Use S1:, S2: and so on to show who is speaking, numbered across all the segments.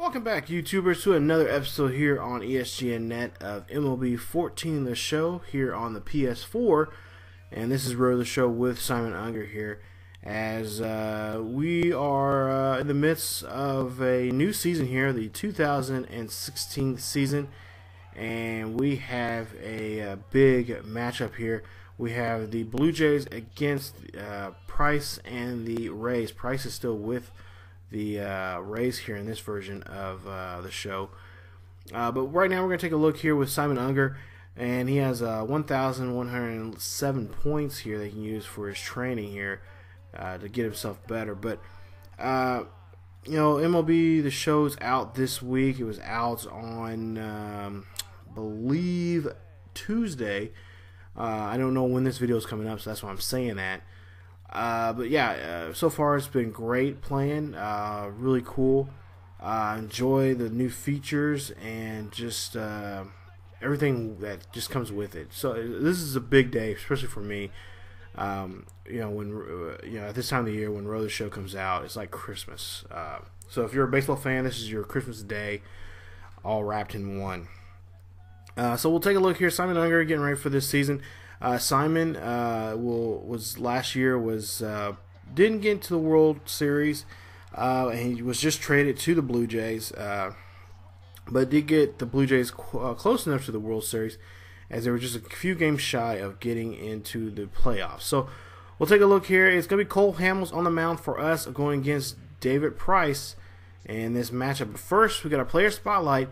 S1: Welcome back, YouTubers, to another episode here on ESGNet of MLB 14, the show here on the PS4. And this is Row the Show with Simon Unger here, as we are in the midst of a new season here, the 2016 season, and we have a big matchup here. We have the Blue Jays against Price and the Rays. Price is still with the Rays here in this version of the show. But right now we're going to take a look here with Simon Unger, and he has 1,107 points here that he can use for his training here to get himself better. But you know, MLB, the show's out this week. It was out on I believe Tuesday. I don't know when this video is coming up, so that's why I'm saying that. But yeah, so far it's been great playing, really cool. Enjoy the new features and just everything that just comes with it. So this is a big day, especially for me. You know, when at this time of the year when Row the Show comes out, it's like Christmas. So if you're a baseball fan, this is your Christmas day, all wrapped in one. So we'll take a look here. Simon Unger getting ready for this season. Simon was last year didn't get into the World Series, and he was just traded to the Blue Jays, but did get the Blue Jays close enough to the World Series, as they were just a few games shy of getting into the playoffs. So we'll take a look here. It's going to be Cole Hamels on the mound for us, going against David Price in this matchup. But first, we got a player spotlight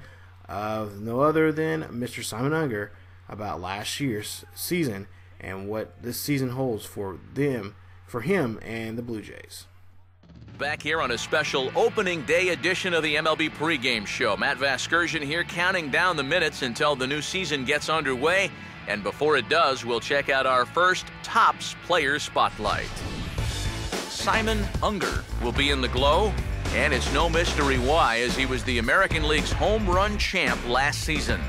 S1: of no other than Mr. Simon Unger about last year's season and what this season holds for him and the Blue Jays.
S2: Back here on a special opening day edition of the MLB pregame show. Matt Vasgersian here, counting down the minutes until the new season gets underway. And before it does, we'll check out our first Topps Player Spotlight. Simon Unger will be in the glow, and it's no mystery why, as he was the American League's home run champ last season.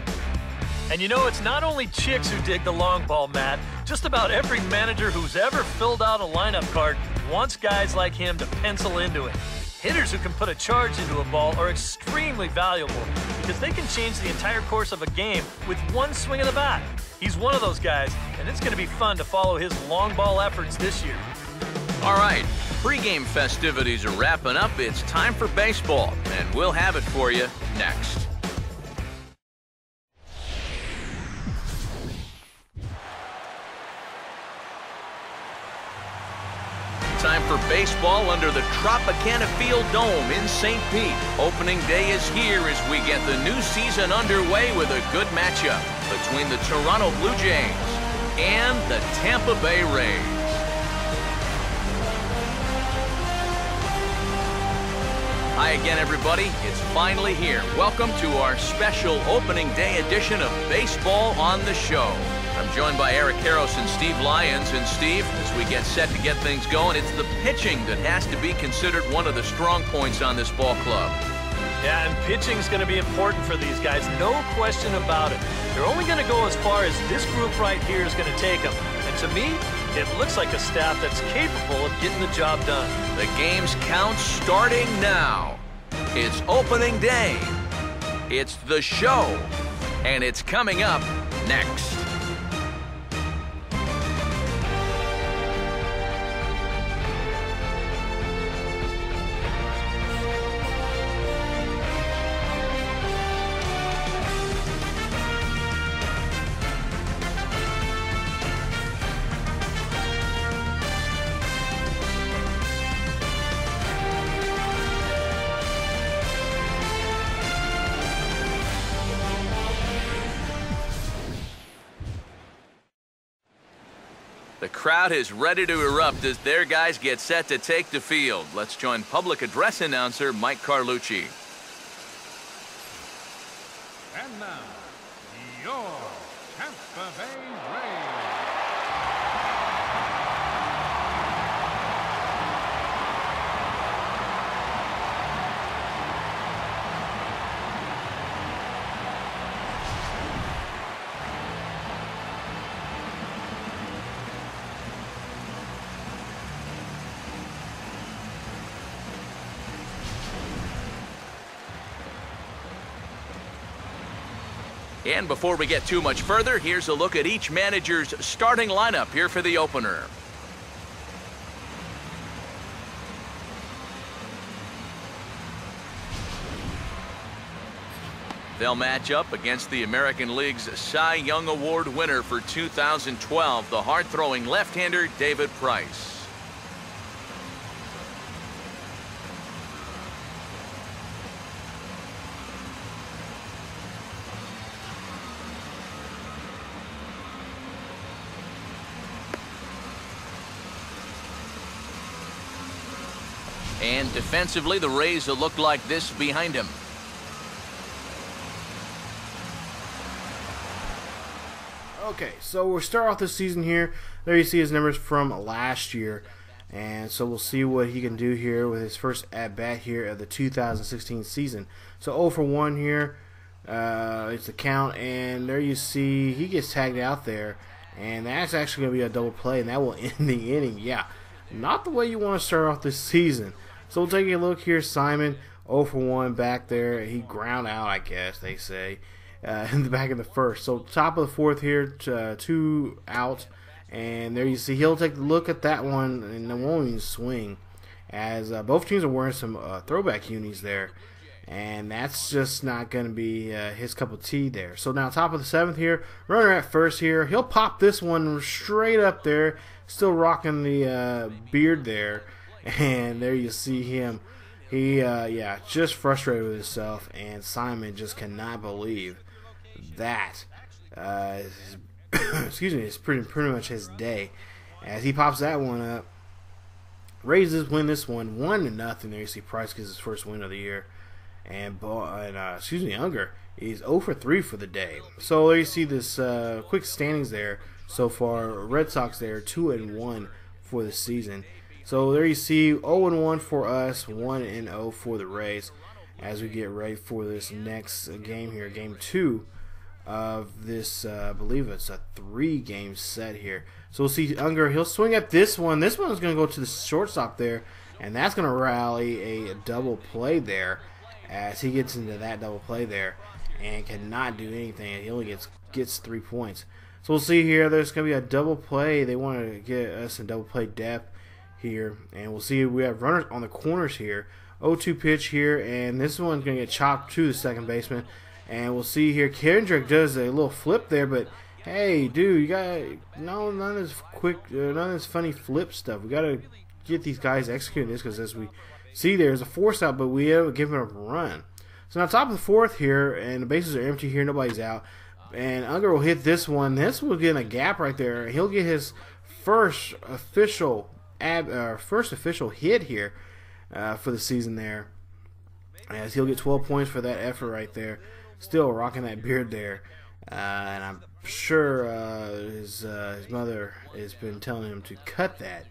S3: And you know, it's not only chicks who dig the long ball, Matt. Just about every manager who's ever filled out a lineup card wants guys like him to pencil into it. Hitters who can put a charge into a ball are extremely valuable because they can change the entire course of a game with one swing of the bat. He's one of those guys, and it's going to be fun to follow his long ball efforts this year.
S2: All right, pregame festivities are wrapping up. It's time for baseball, and we'll have it for you next. Time for baseball under the Tropicana Field Dome in St. Pete. Opening day is here as we get the new season underway with a good matchup between the Toronto Blue Jays and the Tampa Bay Rays. Hi again, everybody. It's finally here. Welcome to our special opening day edition of Baseball on the Show. I'm joined by Eric Karros and Steve Lyons. And Steve, as we get set to get things going, it's the pitching that has to be considered one of the strong points on this ball club.
S3: Yeah, and pitching's going to be important for these guys, no question about it. They're only going to go as far as this group right here is going to take them. And to me, it looks like a staff that's capable of getting the job done.
S2: The game's count starting now. It's opening day. It's the show. And it's coming up next. The crowd is ready to erupt as their guys get set to take the field. Let's join public address announcer Mike Carlucci.
S4: And now, your Tampa Bay Rays.
S2: And before we get too much further, here's a look at each manager's starting lineup here for the opener. They'll match up against the American League's Cy Young Award winner for 2012, the hard-throwing left-hander David Price. And defensively, the Rays will look like this behind him.
S1: Okay, so we'll start off this season here. There you see his numbers from last year. And so we'll see what he can do here with his first at-bat here of the 2016 season. So 0 for 1 here. It's the count. And there you see he gets tagged out there. And that's actually going to be a double play. And that will end the inning. Yeah, not the way you want to start off this season. So we'll take a look here. Simon 0 for 1 back there. He ground out, I guess they say. In the back of the first. So top of the fourth here, 2 out, and there you see he'll take a look at that one and it won't even swing, as both teams are wearing some throwback unis there, and that's just not going to be his cup of tea there. So now top of the seventh here, runner at first here, he'll pop this one straight up there, still rocking the beard there, and there you see him. He yeah, just frustrated with himself, and Simon just cannot believe that excuse me, it's pretty much his day as he pops that one up. Rays win this one 1-0. There you see Price gets his first win of the year, and Unger is 0 for 3 for the day. So there you see this quick standings there so far. Red Sox there 2-1 for the season. So there you see 0-1 for us, 1-0 for the Rays, as we get ready for this next game here, game 2 of this, I believe it's a 3-game set here. So we'll see Unger, he'll swing at this one. This one is going to go to the shortstop there, and that's going to rally a double play there as he gets into that double play there and cannot do anything. He only gets 3 points. So we'll see here, there's going to be a double play. They want to get us in double play depth here, and we'll see we have runners on the corners here. 0-2 pitch here, and this one's going to get chopped to the second baseman. And we'll see here, Kendrick does a little flip there, but hey, dude, you got none of this none of this funny flip stuff. We got to get these guys executing this, because as we see, there's a force out, but we haven't given up a run. So now top of the fourth here, and the bases are empty here, nobody's out, and Unger will hit this one. This will get in a gap right there. He'll get his first official hit here for the season there, as he'll get 12 points for that effort right there. Still rocking that beard there, and I'm sure his mother has been telling him to cut that.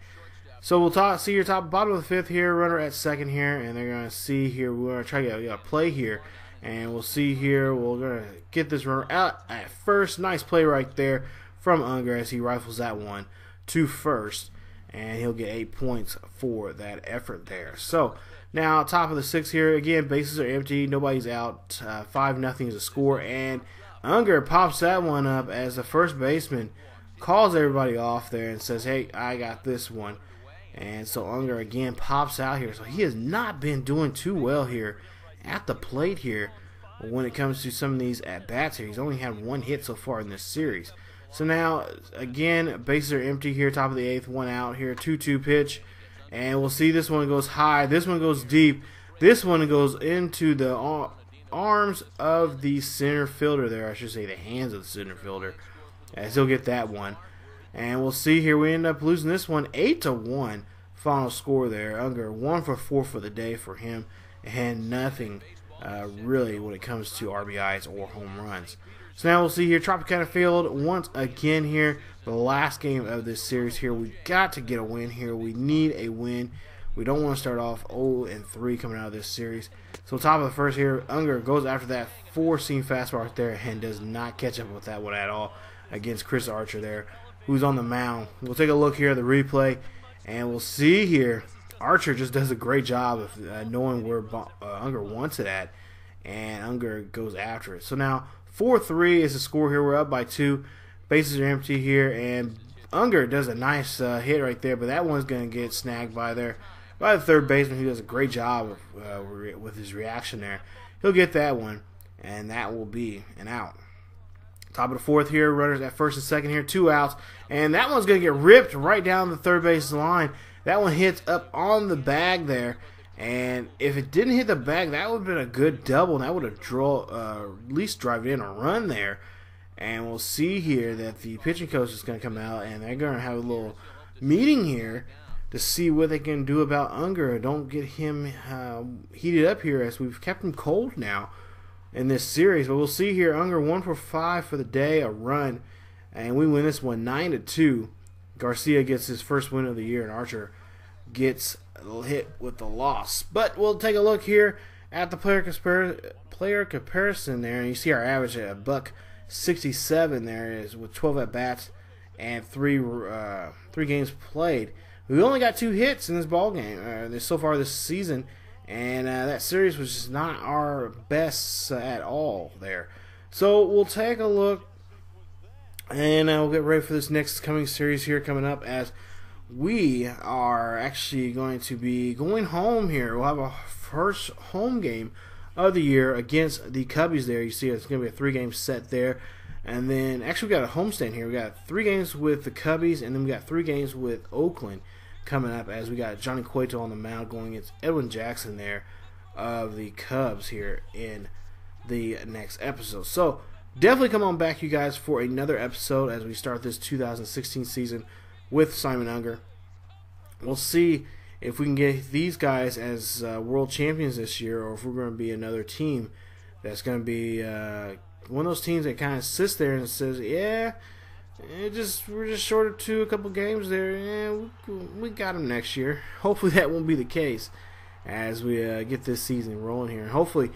S1: So we'll see your bottom of the fifth here, runner at second here, and they're going to see here, we're going to try to get a play here, and we'll see here, we're going to get this runner out at first. Nice play right there from Unger as he rifles that one to first, and he'll get 8 points for that effort there. So now top of the sixth here, again, bases are empty, nobody's out, 5-0 is the score, and Unger pops that one up as the first baseman calls everybody off there and says, hey, I got this one. And so Unger again pops out here. So he has not been doing too well here at the plate here when it comes to some of these at-bats here. He's only had 1 hit so far in this series. So now, again, bases are empty here, top of the eighth, 1 out here, 2-2 pitch. And we'll see this one goes high, this one goes deep, this one goes into the arms of the center fielder there, I should say the hands of the center fielder, as he'll get that one. And we'll see here, we end up losing this one 8-1 final score there. Unger 1 for 4 for the day for him, and nothing really when it comes to RBIs or home runs. So now we'll see here, Tropicana Field once again here, the last game of this series here. We got to get a win here. We need a win. We don't want to start off 0-3 coming out of this series. So top of the first here, Unger goes after that 4-seam fastball right there and does not catch up with that one at all against Chris Archer there, who's on the mound. We'll take a look here at the replay, and we'll see here, Archer just does a great job of knowing where Unger wants it at. and Unger goes after it. So now 4-3 is the score here. We're up by 2. Bases are empty here, and Unger does a nice hit right there, but that one's going to get snagged by the third baseman, who does a great job with his reaction there. He'll get that one, and that will be an out. Top of the 4th here, runners at 1st and 2nd here, 2 outs, and that one's going to get ripped right down the third base line. That one hits up on the bag there, and if it didn't hit the bag, that would have been a good double, and that would have at least driven in a run there. And we'll see here that the pitching coach is going to come out, and they're going to have a little meeting here to see what they can do about Unger. Don't get him heated up here, as we've kept him cold now in this series. But we'll see here, Unger 1 for 5 for the day, a run, and we win this one 9-2. Garcia gets his first win of the year, and Archer gets hit with the loss. But we'll take a look here at the player comparison there, and you see our average at $167 there is with 12 at bats and three games played. We only got 2 hits in this ball game so far this season, and that series was just not our best at all there. So we'll take a look, and we'll get ready for this next coming series here coming up, as we are actually going to be going home here. We'll have a first home game of the year against the Cubbies there. You see it's going to be a 3-game set there. And then actually we got a homestand here. We got 3 games with the Cubbies, and then we got 3 games with Oakland coming up, as we got Johnny Cueto on the mound going against Edwin Jackson there of the Cubs here in the next episode. So definitely come on back, you guys, for another episode as we start this 2016 season with Simon Unger. We'll see if we can get these guys as world champions this year, or if we're going to be another team that's going to be one of those teams that kind of sits there and says, yeah, we're just short of a couple games there. Yeah, we got them next year. Hopefully that won't be the case as we get this season rolling here. And hopefully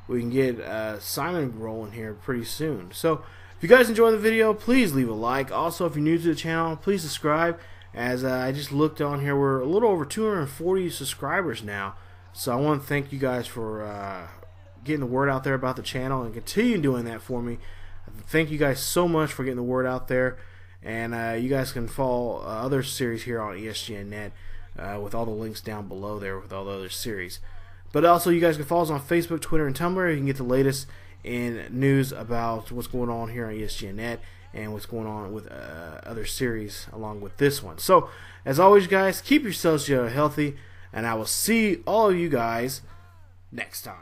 S1: we can get Simon rolling here pretty soon. So if you guys enjoyed the video, please leave a like. Also, if you're new to the channel, please subscribe. As I just looked on here, we're a little over 240 subscribers now. So I want to thank you guys for getting the word out there about the channel, and continue doing that for me. Thank you guys so much for getting the word out there. And you guys can follow other series here on ESGNet with all the links down below there with all the other series. But also, you guys can follow us on Facebook, Twitter, and Tumblr. You can get the latest in news about what's going on here on ESGNet and what's going on with other series along with this one. So, as always, guys, keep yourselves healthy, and I will see all of you guys next time.